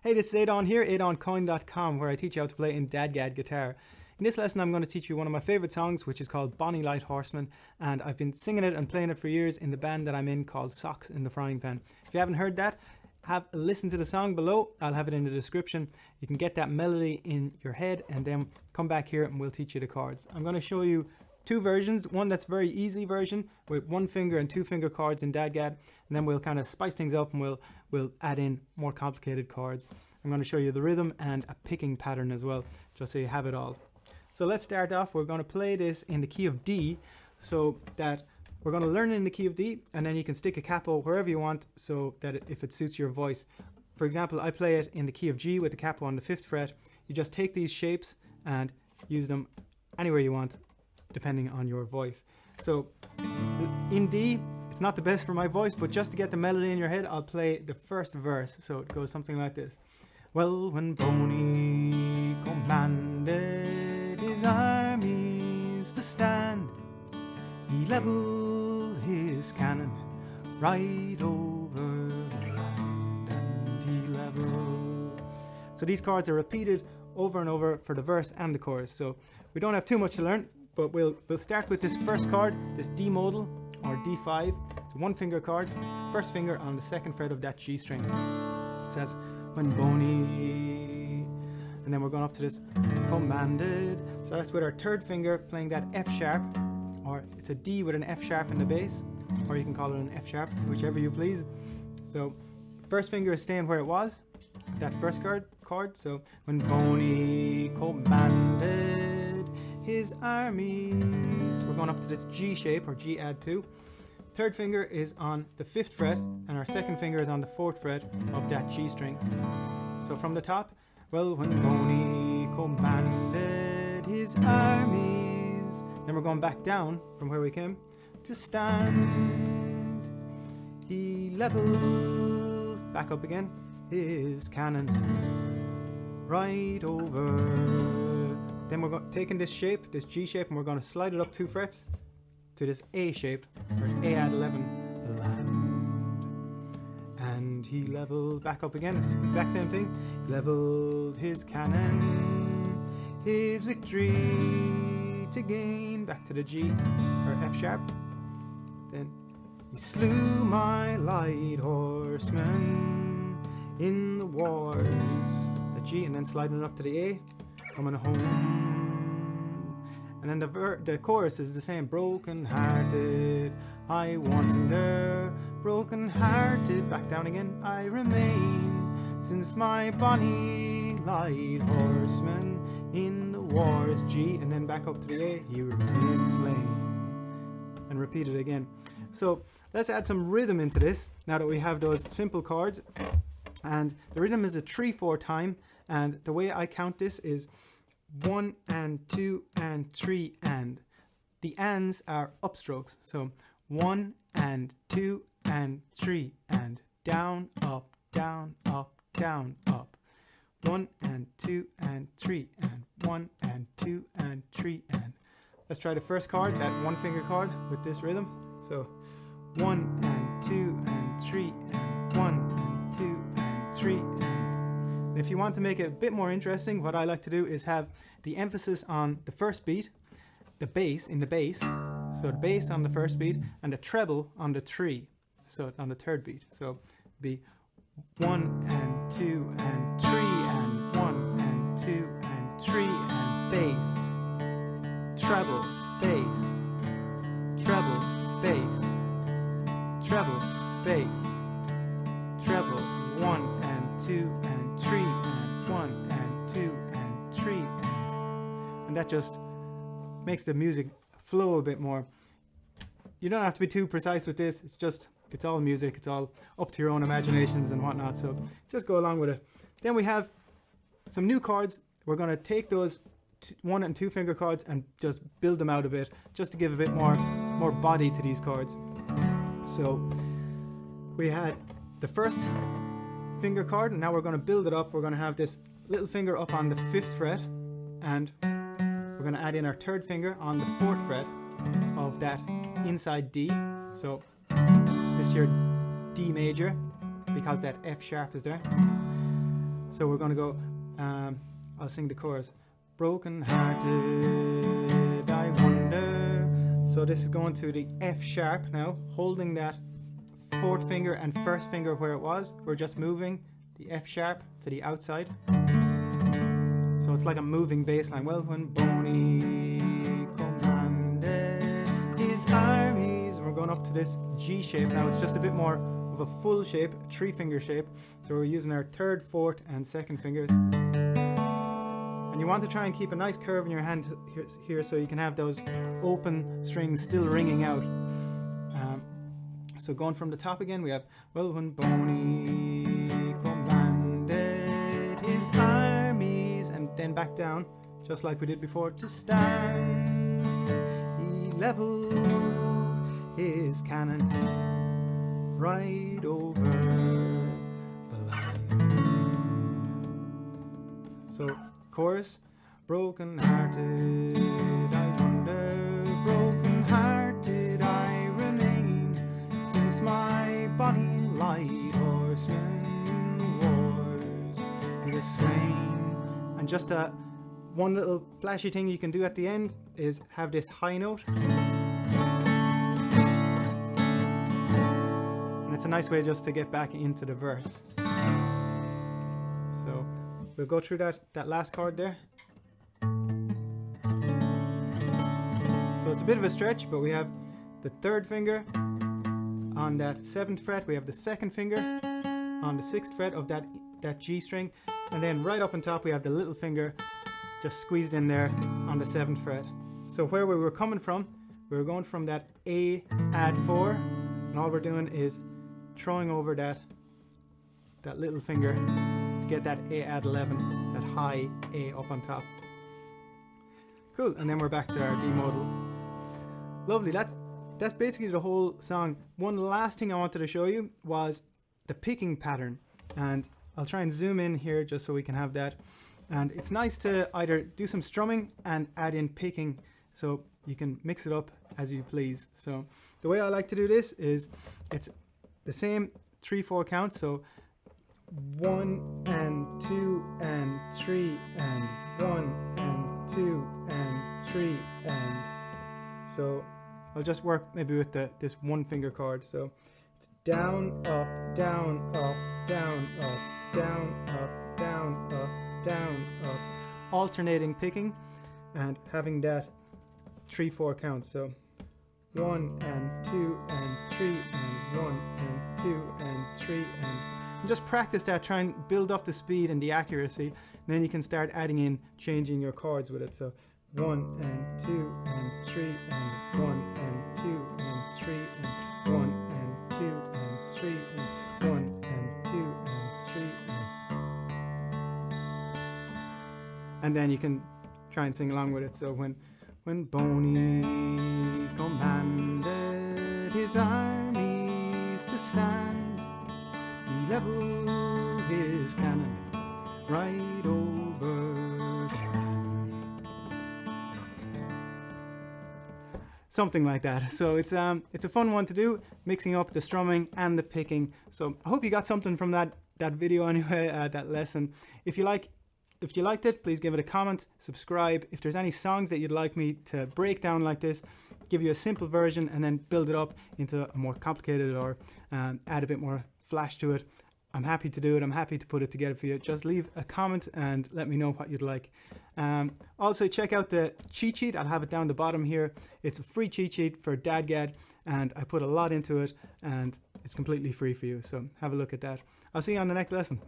Hey, this is Adon here, adoncoin.com, where I teach you how to play in DADGAD guitar. In this lesson I'm going to teach you one of my favourite songs, which is called Bonny Light Horseman, and I've been singing it and playing it for years in the band that I'm in called Socks in the Frying Pan. If you haven't heard that, have a listen to the song below. I'll have it in the description. You can get that melody in your head and then come back here and we'll teach you the chords. I'm going to show you two versions, one that's very easy version with 1 finger and 2 finger chords in DADGAD, and then we'll kind of spice things up and we'll add in more complicated chords. I'm going to show you the rhythm and a picking pattern as well, just so you have it all. So let's start off. We're going to play this in the key of D, so that we're going to learn it in the key of D, and then you can stick a capo wherever you want, so that if it suits your voice. For example, I play it in the key of G with the capo on the 5th fret. You just take these shapes and use them anywhere you want, depending on your voice. So in D, it's not the best for my voice, but just to get the melody in your head, I'll play the first verse. So it goes something like this. Well, when Bonny commanded his armies to stand, he levelled his cannon right over the land, and he levelled. So these chords are repeated over and over for the verse and the chorus. So we don't have too much to learn, but we'll start with this first chord, this D modal or D5. It's a 1 finger chord, first finger on the 2nd fret of that G string. It says when Bonny, and then we're going up to this commanded. So that's with our 3rd finger playing that F sharp, or it's a D with an F sharp in the bass, or you can call it an F sharp, whichever you please. So first finger is staying where it was, that first chord. So when Bonny commanded his armies, we're going up to this G shape, or G add 2. 3rd finger is on the 5th fret, and our 2nd finger is on the 4th fret of that G string. So from the top, well, when Bonny commanded his armies, then we're going back down from where we came to stand. He levelled, back up again, his cannon right over. Then we're taking this shape, this G shape, and we're going to slide it up 2 frets to this A shape, or A add 11, the land. And he levelled, back up again, it's the exact same thing. He levelled his cannon, his victory to gain, back to the G, or F sharp. Then he slew my light horseman in the wars, the G, and then sliding it up to the A, coming home. And then the chorus is the same. Broken hearted, I wonder, broken hearted, back down again, I remain, since my bonny light horseman in the wars, G, and then back up to the A, he remained slain, and repeat it again. So let's add some rhythm into this now that we have those simple chords. And the rhythm is a 3/4 time, and the way I count this is 1 and 2 and 3 and. The ands are upstrokes, so 1 and 2 and 3 and. Down, up, down, up, down, up. 1 and 2 and 3 and. 1 and 2 and 3 and. Let's try the first chord, that 1 finger chord with this rhythm. So 1 and 2 and 3 and. 1 and 2 and 3 and. If you want to make it a bit more interesting, what I like to do is have the emphasis on the first beat, the bass in the bass, so the bass on the first beat, and the treble on the 3, so on the 3rd beat. So be 1 and 2 and 3 and 1 and 2 and 3 and bass, treble, bass, treble, bass, treble, bass, treble, 1 and 2 and 3 and 1 and 2 and 3 and that just makes the music flow a bit more. You don't have to be too precise with this. It's all music. It's all up to your own imaginations and whatnot. So just go along with it. Then we have some new chords. We're going to take those 1 and 2 finger chords and just build them out a bit, just to give a bit more body to these chords. So we had the first finger chord, and now we're going to build it up. We're going to have this little finger up on the 5th fret, and we're going to add in our 3rd finger on the 4th fret of that inside D. So this is your D major, because that F sharp is there. So we're going to go, I'll sing the chorus. Broken hearted, I wonder. So this is going to the F sharp now, holding that fourth finger and first finger where it was. We're just moving the F sharp to the outside. So it's like a moving bass line. Well, when Bonny commanded his armies, and we're going up to this G shape now. It's just a bit more of a full shape, a 3-finger shape. So we're using our third, fourth, and second fingers. And you want to try and keep a nice curve in your hand here so you can have those open strings still ringing out. So going from the top again, we have, well, when Bonny commanded his armies, and then back down, just like we did before, to stand. He leveled his cannon right over the land. So chorus, broken hearted I wonder, broken hearted I remain, since my bonny light horseman wars is slain. And just one little flashy thing you can do at the end is have this high note. And it's a nice way just to get back into the verse. So we'll go through that last chord there. So it's a bit of a stretch, but we have the third finger on that 7th fret, we have the second finger on the 6th fret of that G string, and then right up on top we have the little finger just squeezed in there on the 7th fret. So where we were coming from, we were going from that A add 4, and all we're doing is throwing over that little finger to get that A add 11, that high A up on top. Cool, and then we're back to our D modal. Lovely, that's basically the whole song. One last thing I wanted to show you was the picking pattern, and I'll try and zoom in here just so we can have that. And it's nice to either do some strumming and add in picking, so you can mix it up as you please. So the way I like to do this is it's the same 3/4 count, so 1 and 2 and 3 and 1 and 2 and 3 and so I'll just work maybe with this 1-finger chord. So it's down, up, down, up, down, up, down, up, down, up, down, up, alternating picking and having that 3/4 count. So 1 and 2 and 3 and 1 and 2 and 3 and just practice that. Try and build up the speed and the accuracy, and then you can start adding in changing your chords with it. So 1 and 2 and 3 and 1 and 2 and 3 and 1 and 2 and 3 and 1 and 2 and 3 and then you can try and sing along with it. So when Bonny commanded his armies to stand, he leveled his cannon right over the land. Something like that. So it's a fun one to do, mixing up the strumming and the picking. So I hope you got something from that video anyway, that lesson. If you liked it, please give it a comment, subscribe. If there's any songs that you'd like me to break down like this, give you a simple version and then build it up into a more complicated or add a bit more flash to it, I'm happy to do it. I'm happy to put it together for you. Just leave a comment and let me know what you'd like. Also check out the cheat sheet. I'll have it down the bottom here. It's a free cheat sheet for DADGAD, and I put a lot into it, and it's completely free for you. So have a look at that. I'll see you on the next lesson.